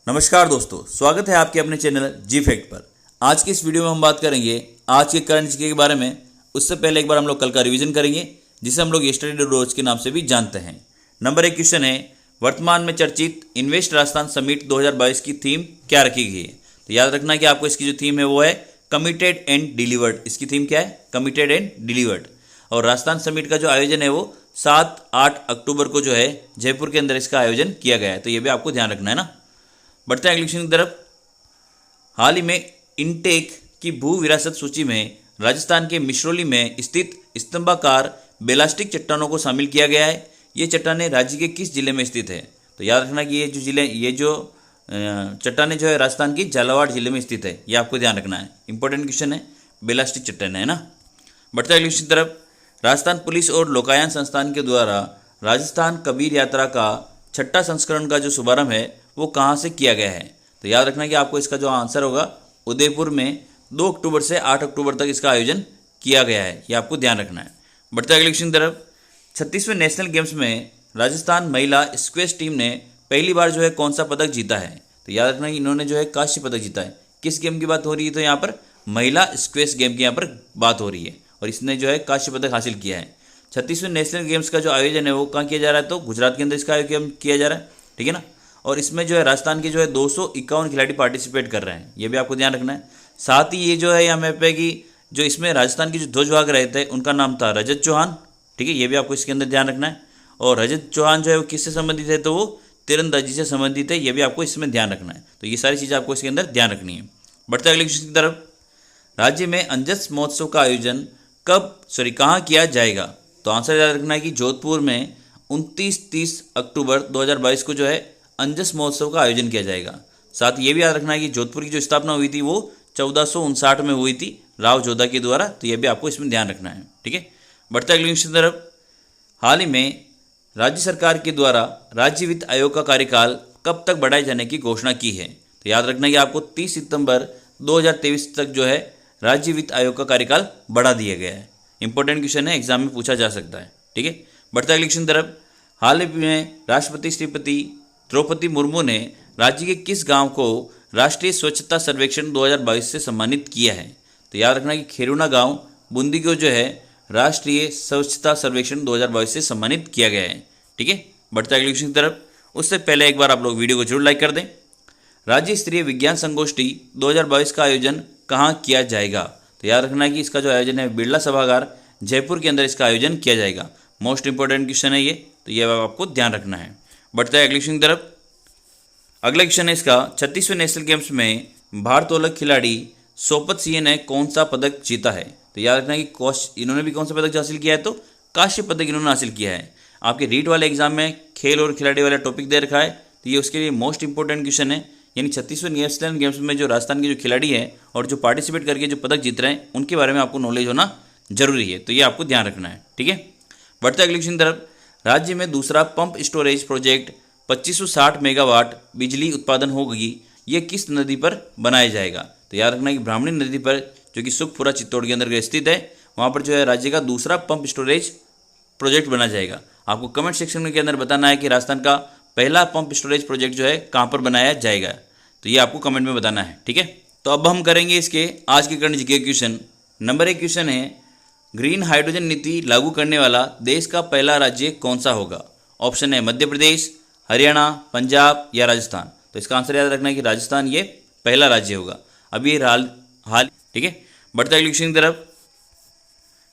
नमस्कार दोस्तों, स्वागत है आपके अपने चैनल जी फैक्ट पर। आज की इस वीडियो में हम बात करेंगे आज के करंट जीके के बारे में। उससे पहले एक बार हम लोग कल का रिवीजन करेंगे, जिसे हम लोग यस्टरडे रोज के नाम से भी जानते हैं। नंबर 1 क्वेश्चन है, वर्तमान में चर्चित इन्वेस्ट राजस्थान समिट 2022 की थीम क्या रखी गई है। तो याद रखना कि आपको इसकी जो थीम है वो है कमिटेड एंड डिलीवर्ड। इसकी थीम क्या है? Committed and delivered. और राजस्थान समिट का जो आयोजन है वो 7-8 अक्टूबर को जो है जयपुर के अंदर इसका आयोजन किया गया है। तो ये भी आपको ध्यान रखना है ना। बढ़ते हैं अगले क्वेश्चन की तरफ। हाल ही में इनटेक की भू विरासत सूची में राजस्थान के मिश्रौली में स्थित स्तंभाकार बेलास्टिक चट्टानों को शामिल किया गया है। ये चट्टानें राज्य के किस जिले में स्थित है? तो याद रखना कि ये जो चट्टानें जो है राजस्थान की झालावाड़ जिले में स्थित है। ये आपको ध्यान रखना है, इंपॉर्टेंट क्वेश्चन है। बेलास्टिक चट्टानें है ना। बढ़ते हैं अगले क्वेश्चन की तरफ। राजस्थान पुलिस और लोकायन संस्थान के द्वारा राजस्थान कबीर यात्रा का 6ठा संस्करण का जो शुभारंभ है वो कहाँ से किया गया है? तो याद रखना कि आपको इसका जो आंसर होगा उदयपुर में 2 अक्टूबर से 8 अक्टूबर तक इसका आयोजन किया गया है। ये आपको ध्यान रखना है। बढ़ते अगले क्वेश्चन की तरफ। 36वें नेशनल गेम्स में राजस्थान महिला स्क्वैश टीम ने पहली बार जो है कौन सा पदक जीता है? तो याद रखना कि इन्होंने जो है कांस्य पदक जीता है। किस गेम की बात हो रही है? तो यहाँ पर महिला स्क्वैश गेम की यहाँ पर बात हो रही है और इसने जो है कांस्य पदक हासिल किया है। 36वें नेशनल गेम्स का जो आयोजन है वो कहाँ किया जा रहा है? तो गुजरात के अंदर इसका आयोजन किया जा रहा है, ठीक है ना। और इसमें जो है राजस्थान के जो है 251 खिलाड़ी पार्टिसिपेट कर रहे हैं। ये भी आपको ध्यान रखना है। साथ ही ये जो है यहाँ पे कि जो इसमें राजस्थान के जो ध्वजवाहक रहे थे उनका नाम था रजत चौहान, ठीक है। ये भी आपको इसके अंदर ध्यान रखना है। और रजत चौहान जो है वो किससे संबंधित है? तो वो तीरंदाजी से संबंधित है। ये भी आपको इसमें ध्यान रखना है। तो ये सारी चीज़ें आपको इसके अंदर ध्यान रखनी है। बढ़ते अगले क्वेश्चन की तरफ। राज्य में अंजस महोत्सव का आयोजन कहाँ किया जाएगा? तो आंसर याद रखना है कि जोधपुर में 29-30 अक्टूबर 2022 को जो है अंजस महोत्सव का आयोजन किया जाएगा। साथ ये भी याद रखना है कि जोधपुर की जो स्थापना हुई थी वो 1459 में हुई थी राव जोधा के द्वारा। तो ये भी आपको इसमें ध्यान रखना है, ठीक है। बढ़ते अगले क्वेश्चन की तरफ। हाल ही में राज्य सरकार के द्वारा राज्य वित्त आयोग का कार्यकाल कब तक बढ़ाए जाने की घोषणा की है? तो याद रखना कि आपको 30 सितंबर 2023 तक जो है राज्य वित्त आयोग का कार्यकाल बढ़ा दिया गया है। इंपॉर्टेंट क्वेश्चन है, एग्जाम में पूछा जा सकता है, ठीक है। बढ़ते अगले क्वेश्चन की तरफ। हाल ही में राष्ट्रपति श्रीमती द्रौपदी मुर्मू ने राज्य के किस गांव को राष्ट्रीय स्वच्छता सर्वेक्षण 2022 से सम्मानित किया है? तो याद रखना कि खेरुना गांव बूंदी को जो है राष्ट्रीय स्वच्छता सर्वेक्षण 2022 से सम्मानित किया गया है, ठीक है। बढ़ते अगले क्वेश्चन की तरफ। उससे पहले एक बार आप लोग वीडियो को जरूर लाइक कर दें। राज्य स्तरीय विज्ञान संगोष्ठी 2022 का आयोजन कहाँ किया जाएगा? तो याद रखना कि इसका जो आयोजन है बिरला सभागार जयपुर के अंदर इसका आयोजन किया जाएगा। मोस्ट इंपॉर्टेंट क्वेश्चन है ये, तो ये आपको ध्यान रखना है। बढ़ते हैं अगले क्वेश्चन की तरफ। अगला क्वेश्चन है इसका, 36वें नेशनल गेम्स में भारोत्तोलक खिलाड़ी सोपत सिंह ने कौन सा पदक जीता है? तो याद रखना कि इन्होंने भी कौन सा पदक हासिल किया है? तो कांस्य पदक इन्होंने हासिल किया है। आपके रीट वाले एग्जाम में खेल और खिलाड़ी वाला टॉपिक दे रखा है, तो ये उसके लिए मोस्ट इंपॉर्टेंट क्वेश्चन है। यानी 36वें नेशनल गेम्स में जो राजस्थान के जो खिलाड़ी हैं और जो पार्टिसिपेट करके जो पदक जीत रहे हैं उनके बारे में आपको नॉलेज होना जरूरी है। तो ये आपको ध्यान रखना है, ठीक है। बढ़ते अगले क्वेश्चन की तरफ। राज्य में दूसरा पंप स्टोरेज प्रोजेक्ट 2560 मेगावाट बिजली उत्पादन होगी, ये किस नदी पर बनाया जाएगा? तो याद रखना कि ब्राह्मणी नदी पर, जो कि सुखपुरा चित्तौड़ के अंदर स्थित है, वहाँ पर जो है राज्य का दूसरा पंप स्टोरेज प्रोजेक्ट बना जाएगा। आपको कमेंट सेक्शन के अंदर बताना है कि राजस्थान का पहला पंप स्टोरेज प्रोजेक्ट जो है कहाँ पर बनाया जाएगा। तो ये आपको कमेंट में बताना है, ठीक है। तो अब हम करेंगे इसके आज के current GK question. Number 1 question है, ग्रीन हाइड्रोजन नीति लागू करने वाला देश का पहला राज्य कौन सा होगा? ऑप्शन है मध्य प्रदेश, हरियाणा, पंजाब या राजस्थान। तो इसका आंसर याद रखना है कि राजस्थान ये पहला राज्य होगा। अभी हाल, ठीक है। बढ़ते अगले क्वेश्चन की तरफ।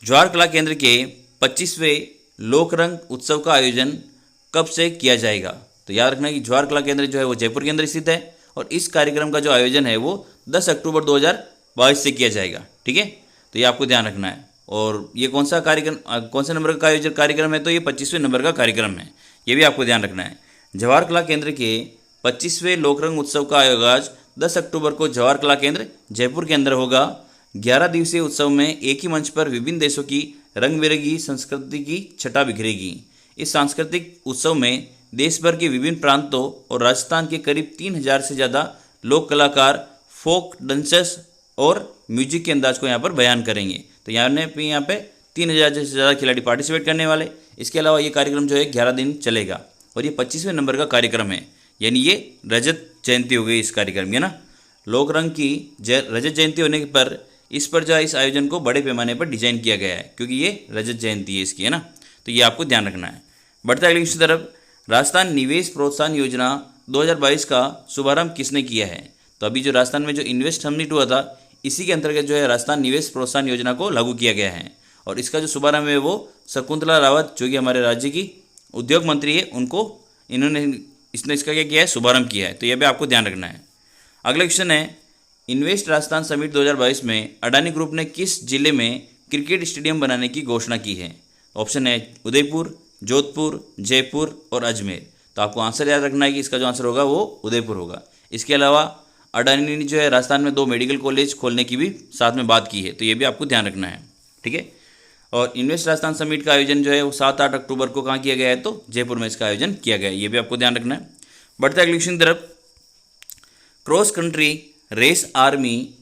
ज्वार कला केंद्र के 25वें लोकरंग उत्सव का आयोजन कब से किया जाएगा? तो याद रखना कि ज्वार कला केंद्र जो है वो जयपुर के अंदर स्थित है और इस कार्यक्रम का जो आयोजन है वो 10 अक्टूबर 2022 से किया जाएगा, ठीक है। तो ये आपको ध्यान रखना है। और ये कौन सा कार्यक्रम, कौन से नंबर का कार्यक्रम है? तो ये 25वें नंबर का कार्यक्रम है। ये भी आपको ध्यान रखना है। जवाहर कला केंद्र के 25वें लोकरंग उत्सव का आगाज 10 अक्टूबर को जवाहर कला केंद्र जयपुर के अंदर होगा। 11 दिवसीय उत्सव में एक ही मंच पर विभिन्न देशों की रंग बिरंगी संस्कृति की छटा बिखरेगी। इस सांस्कृतिक उत्सव में देश भर के विभिन्न प्रांतों और राजस्थान के करीब 3000 से ज़्यादा लोक कलाकार फोक डांसर्स और म्यूजिक के अंदाज को यहाँ पर बयान करेंगे। तो यहाँ पे 3000 से ज़्यादा खिलाड़ी पार्टिसिपेट करने वाले। इसके अलावा ये कार्यक्रम जो है 11 दिन चलेगा और ये 25वें नंबर का कार्यक्रम है। यानी ये रजत जयंती हो गई इस कार्यक्रम की, है ना। लोक रंग की रजत जयंती होने पर इस पर जो है इस आयोजन को बड़े पैमाने पर डिजाइन किया गया है, क्योंकि ये रजत जयंती है इसकी, है ना। तो ये आपको ध्यान रखना है। बढ़ते अगली की तरफ, राजस्थान निवेश प्रोत्साहन योजना 2022 का शुभारंभ किसने किया है? तो अभी जो राजस्थान में जो इन्वेस्ट समिट हुआ था, इसी के अंतर्गत जो है राजस्थान निवेश प्रोत्साहन योजना को लागू किया गया है, और इसका जो शुभारंभ है वो शकुंतला रावत, जो कि हमारे राज्य की उद्योग मंत्री है, इसने इसका क्या किया है, शुभारंभ किया है। तो यह भी आपको ध्यान रखना है। अगला क्वेश्चन है, इन्वेस्ट राजस्थान समिट 2022 में अडानी ग्रुप ने किस जिले में क्रिकेट स्टेडियम बनाने की घोषणा की है? ऑप्शन है उदयपुर, जोधपुर, जयपुर और अजमेर। तो आपको आंसर याद रखना है कि इसका जो आंसर होगा वो उदयपुर होगा। इसके अलावा अडानी ने जो है राजस्थान में 2 मेडिकल कॉलेज खोलने की भी साथ में बात की है, तो ये भी आपको ध्यान रखना है, ठीक है। और इन्वेस्ट राजस्थान समिट का आयोजन जो है वो 7-8 अक्टूबर को कहाँ किया गया है? तो जयपुर में इसका आयोजन किया गया है, ये भी आपको ध्यान रखना है। बढ़ते अगले क्वेश्चन की तरफ, cross country race army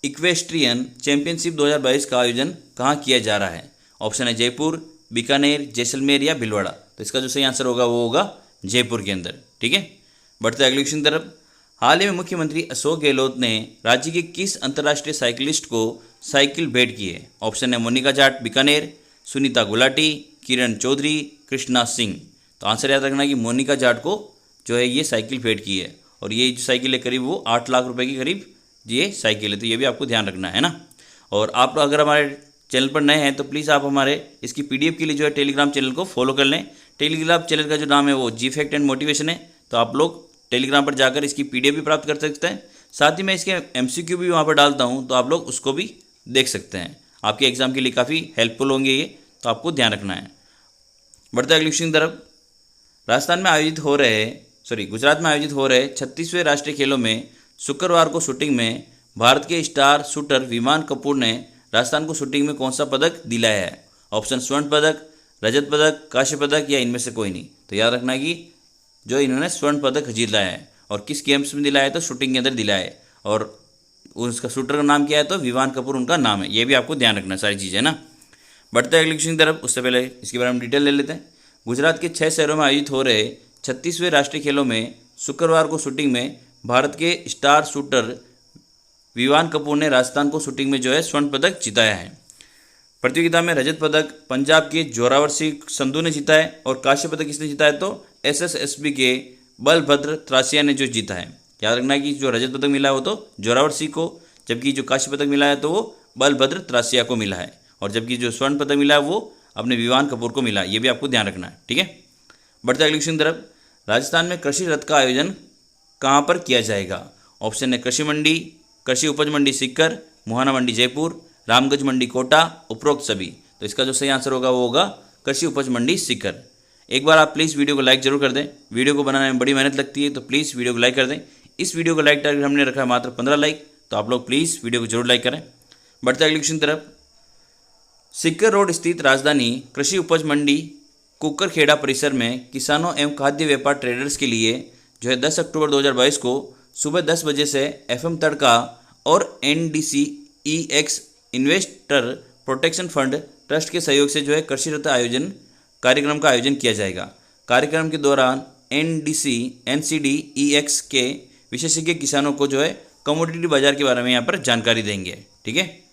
equestrian championship 2022 का आयोजन कहाँ किया जा रहा है? ऑप्शन है जयपुर, बीकानेर, जैसलमेर या भीलवाड़ा। तो इसका जो सही आंसर होगा वो होगा जयपुर के अंदर, ठीक है। बढ़ते अगले क्वेश्चन की तरफ, हाल ही में मुख्यमंत्री अशोक गहलोत ने राज्य के किस अंतर्राष्ट्रीय साइकिलिस्ट को साइकिल भेंट की है? ऑप्शन है मोनिका जाट बीकानेर, सुनीता गुलाटी, किरण चौधरी, कृष्णा सिंह। तो आंसर याद रखना कि मोनिका जाट को जो है ये साइकिल भेंट की है, और ये जो साइकिल है करीब वो 8 लाख रुपए के करीब ये साइकिल है, तो ये भी आपको ध्यान रखना है ना। और आप अगर हमारे चैनल पर नए हैं तो प्लीज़ आप हमारे इसकी PDF के लिए जो है टेलीग्राम चैनल को फॉलो कर लें। टेलीग्राम चैनल का जो नाम है वो जी फैक्ट एंड मोटिवेशन है, तो आप लोग टेलीग्राम पर जाकर इसकी PDF भी प्राप्त कर सकते हैं। साथ ही मैं इसके MCQ भी वहाँ पर डालता हूँ, तो आप लोग उसको भी देख सकते हैं। आपके एग्जाम के लिए काफ़ी हेल्पफुल होंगे ये, तो आपको ध्यान रखना है। बढ़ते अगले क्वेश्चन की तरफ, गुजरात में आयोजित हो रहे 36वें राष्ट्रीय खेलों में शुक्रवार को शूटिंग में भारत के स्टार शूटर विमान कपूर ने राजस्थान को शूटिंग में कौन सा पदक दिलाया है? ऑप्शन स्वर्ण पदक, रजत पदक, कांस्य पदक या इनमें से कोई नहीं। तो याद रखना कि जो इन्होंने स्वर्ण पदक जीता है, और किस गेम्स में दिलाया है? तो शूटिंग के अंदर दिलाया है, और उसका शूटर का नाम क्या है? तो विमान कपूर उनका नाम है। ये भी आपको ध्यान रखना, सारी चीज़ें ना। बढ़ते अगले क्वेश्चन की तरफ, उससे पहले इसके बारे में डिटेल ले लेते हैं। गुजरात के 6 शहरों में आयोजित हो रहे 36वें राष्ट्रीय खेलों में शुक्रवार को शूटिंग में भारत के स्टार शूटर विमान कपूर ने राजस्थान को शूटिंग में जो है स्वर्ण पदक जिताया है। प्रतियोगिता में रजत पदक पंजाब के जोरावर सिंह संधू ने जीता है, और कांस्य पदक किसने जीता है? तो SSSB के बलभद्र त्रासिया ने जो जीता है। याद रखना कि जो रजत पदक मिला है वो तो जोरावर सिंह को, जबकि जो कांस्य पदक मिला है तो वो बलभद्र त्रासिया को मिला है, और जबकि जो स्वर्ण पदक मिला है वो अपने विमान कपूर को मिला है। ये भी आपको ध्यान रखना है, ठीक है। बढ़ते अगले क्वेश्चन की तरफ, राजस्थान में कृषि रथ का आयोजन कहाँ पर किया जाएगा? ऑप्शन है कृषि मंडी, कृषि उपज मंडी सीकर, मुहाना मंडी जयपुर, रामगंज मंडी कोटा, उपरोक्त सभी। तो इसका जो सही आंसर होगा वो होगा कृषि उपज मंडी सीकर। एक बार आप प्लीज़ वीडियो को लाइक जरूर कर दें, वीडियो को बनाने में बड़ी मेहनत लगती है, तो प्लीज़ वीडियो को लाइक कर दें। इस वीडियो को लाइक टारगेट हमने रखा है मात्र 15 लाइक, तो आप लोग प्लीज़ वीडियो को जरूर लाइक करें। बढ़ते अगले क्वेश्चन की तरफ, सीकर रोड स्थित राजधानी कृषि उपज मंडी कुकरखेड़ा परिसर में किसानों एवं खाद्य व्यापार ट्रेडर्स के लिए जो है 10 अक्टूबर 2022 को सुबह 10 बजे से FM तड़का और NDCEX investor protection fund trust के सहयोग से जो है कृषि रथ कार्यक्रम का आयोजन किया जाएगा। कार्यक्रम के दौरान NCDEX के विशेषज्ञ किसानों को जो है कमोडिटी बाजार के बारे में यहाँ पर जानकारी देंगे, ठीक है।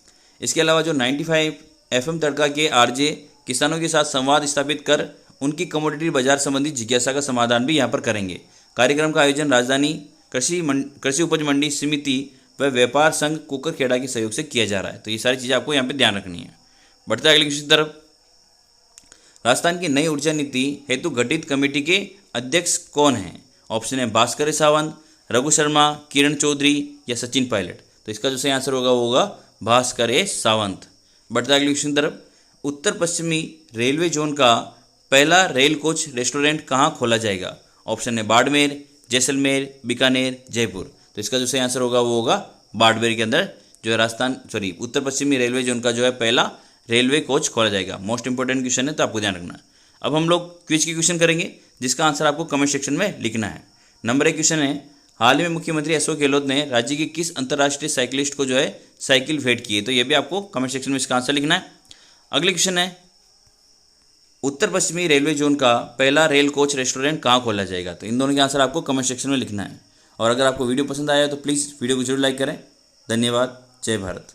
इसके अलावा जो 95 FM तड़का के RJ किसानों के साथ संवाद स्थापित कर उनकी कमोडिटी बाजार संबंधी जिज्ञासा का समाधान भी यहाँ पर करेंगे। कार्यक्रम का आयोजन राजधानी कृषि उपज मंडी समिति व व्यापार संघ कुकरखेड़ा के सहयोग से किया जा रहा है। तो ये सारी चीज़ें आपको यहाँ पे ध्यान रखनी है। बढ़ते अगले क्वेश्चन की तरफ, राजस्थान की नई ऊर्जा नीति हेतु गठित कमेटी के अध्यक्ष कौन हैं? ऑप्शन है भास्कर सावंत, रघु शर्मा, किरण चौधरी या सचिन पायलट। तो इसका जो सही आंसर होगा वो होगा भास्कर सावंत। बढ़ते अगले क्वेश्चन की तरफ, उत्तर पश्चिमी रेलवे जोन का पहला रेल कोच रेस्टोरेंट कहाँ खोला जाएगा? ऑप्शन है बाड़मेर, जैसलमेर, बीकानेर, जयपुर। तो इसका जो सही आंसर होगा वो होगा बाड़मेर के अंदर जो है उत्तर पश्चिमी रेलवे जोन का जो है पहला रेलवे कोच खोला जाएगा। मोस्ट इंपॉर्टेंट क्वेश्चन है, तो आपको ध्यान रखना है। अब हम लोग क्विज की क्वेश्चन करेंगे जिसका आंसर आपको कमेंट सेक्शन में लिखना है। नंबर 1 क्वेश्चन है, हाल ही में मुख्यमंत्री अशोक गहलोत ने राज्य के किस अंतर्राष्ट्रीय साइकिलिस्ट को जो है साइकिल भेंट की है? तो ये भी आपको कमेंट सेक्शन में इसका आंसर लिखना है। अगले क्वेश्चन है, उत्तर पश्चिमी रेलवे जोन का पहला रेल कोच रेस्टोरेंट कहाँ खोला जाएगा? तो इन दोनों के आंसर आपको कमेंट सेक्शन में लिखना है। और अगर आपको वीडियो पसंद आया तो प्लीज़ वीडियो को जरूर लाइक करें। धन्यवाद। जय भारत।